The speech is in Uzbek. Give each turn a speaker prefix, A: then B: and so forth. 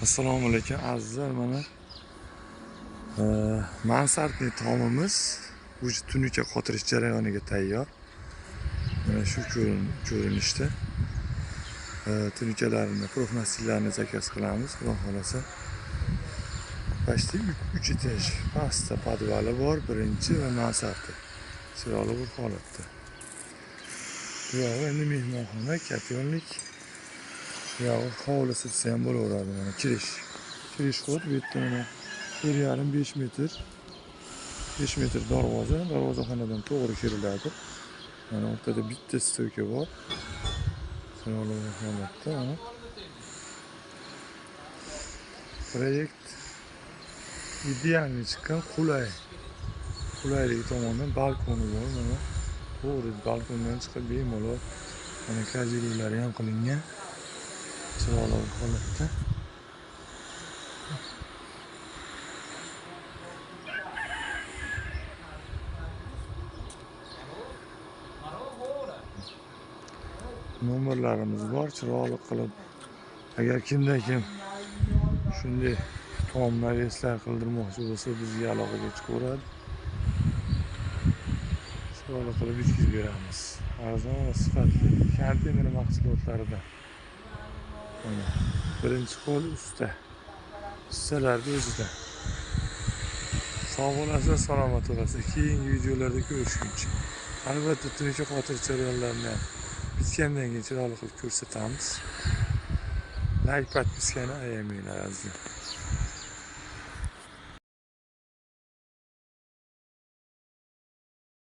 A: Assalomu alaykum azizlar, mana mansardli tomimiz уже tunuka qotirish jarayoniga tayyor. Mana shu ko'rinishda tunukalarni, profnasillarni zakaz qilamiz. Xudo xolasa почти 3 etaj pastda podvali bor, birinchi va mansardi. Chiroyli bir holatda. Bu yo'q, endi mehmonxona, katyonlik. Ya hovlisi desa ham bo'laveradi. Mana kirish xod bu yerda mana 1,5 metr 5 metr darvozaxonadan to'g'ri kiriladi. Mana o'rtada bitta stoyka bor. Chiroyli holatda mana proyekt idealniy chiqqan, qulaylik tomonidan balkoni bor. Mana to'g'ri balkondan chiqib bemalol mana kajirovlari ham qilingan. Chiroyli holatda. Nomerlarimiz bor, chiroyli qilib. Agar kim shunday tomlar eslar qildirmoqchi bo'lsa, bizga aloqaga chiqaveradi. Chiroyli qilib yetkazib beramiz. Arzon va sifatli kontener mahsulotlaridan. Mana birinchi qo'l ustalarning o'zida. Sog' bo'lasiz, salomat bo'lasiz. Keyingi videolarda ko'rishguncha. Albatta tunuka qotirish jarayonlarini bitgandan keyin chiroyli qilib ko'rsatamiz. Like, podpiskani ayamanglar azizlar.